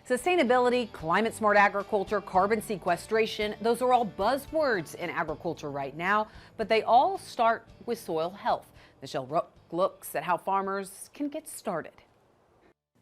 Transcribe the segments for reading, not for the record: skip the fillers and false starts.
Sustainability, climate-smart agriculture, carbon sequestration, those are all buzzwords in agriculture right now, but they all start with soil health. Michelle Rook looks at how farmers can get started.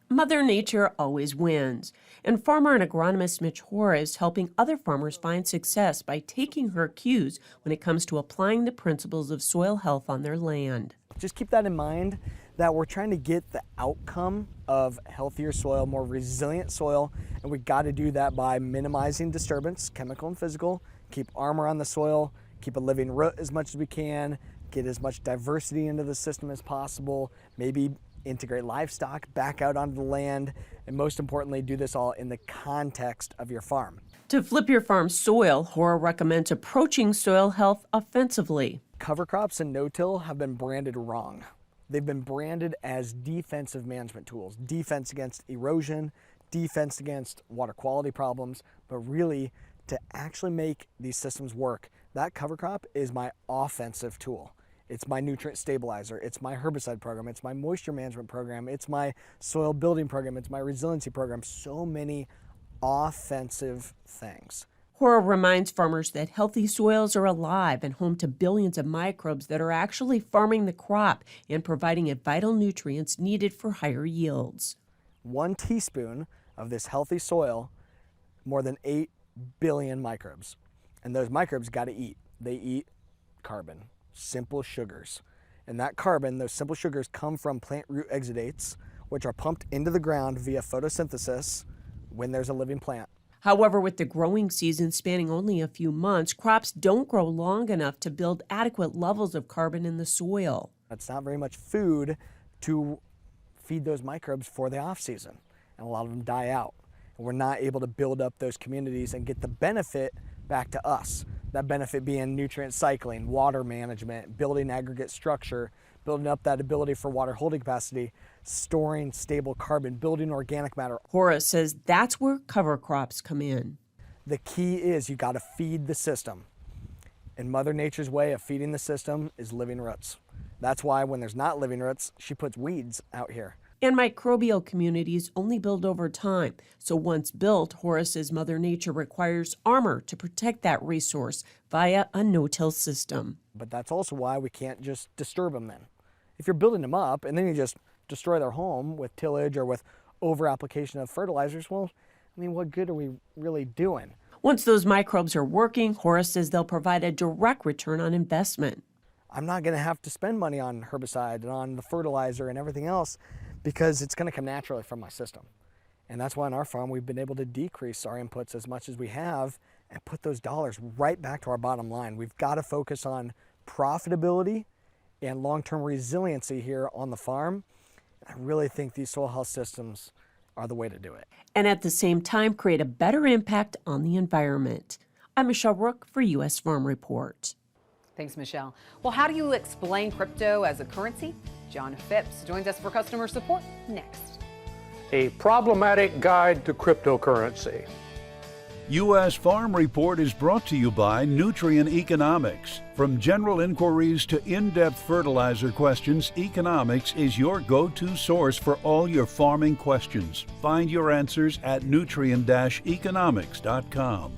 Mother Nature always wins, and farmer and agronomist Mitch Hoare is helping other farmers find success by taking her cues when it comes to applying the principles of soil health on their land. Just keep that in mind, that we're trying to get the outcome of healthier soil, more resilient soil, and we got to do that by minimizing disturbance, chemical and physical, keep armor on the soil, keep a living root as much as we can, get as much diversity into the system as possible, maybe integrate livestock back out onto the land, and most importantly, do this all in the context of your farm. To flip your farm's soil, Hoare recommends approaching soil health offensively. Cover crops and no-till have been branded wrong. They've been branded as defensive management tools, defense against erosion, defense against water quality problems, but really to actually make these systems work, that cover crop is my offensive tool. It's my nutrient stabilizer, it's my herbicide program, it's my moisture management program, it's my soil building program, it's my resiliency program, so many offensive things. Hoare reminds farmers that healthy soils are alive and home to billions of microbes that are actually farming the crop and providing vital nutrients needed for higher yields. 1 teaspoon of this healthy soil, more than 8 billion microbes. And those microbes got to eat. They eat carbon, simple sugars. And that carbon, those simple sugars, come from plant root exudates, which are pumped into the ground via photosynthesis when there's a living plant. However, with the growing season spanning only a few months, crops don't grow long enough to build adequate levels of carbon in the soil. It's not very much food to feed those microbes for the off season, and a lot of them die out. And we're not able to build up those communities and get the benefit back to us. That benefit being nutrient cycling, water management, building aggregate structure, building up that ability for water holding capacity, storing stable carbon, building organic matter. Hoare says that's where cover crops come in. The key is you got to feed the system. And Mother Nature's way of feeding the system is living roots. That's why when there's not living roots, she puts weeds out here. And microbial communities only build over time. So once built, Hoare says Mother Nature requires armor to protect that resource via a no-till system. But that's also why we can't just disturb them then. If you're building them up and then you just destroy their home with tillage or with over-application of fertilizers, well, I mean, what good are we really doing? Once those microbes are working, Hoare says they'll provide a direct return on investment. I'm not going to have to spend money on herbicide and on the fertilizer and everything else because it's going to come naturally from my system. And that's why on our farm we've been able to decrease our inputs as much as we have and put those dollars right back to our bottom line. We've got to focus on profitability and long-term resiliency here on the farm. I really think these soil health systems are the way to do it. And at the same time, create a better impact on the environment. I'm Michelle Rook for U.S. Farm Report. Thanks, Michelle. Well, how do you explain crypto as a currency? John Phipps joins us for customer support next. A problematic guide to cryptocurrency. U.S. Farm Report is brought to you by Nutrient Economics. From general inquiries to in-depth fertilizer questions, Economics is your go-to source for all your farming questions. Find your answers at nutrient-economics.com.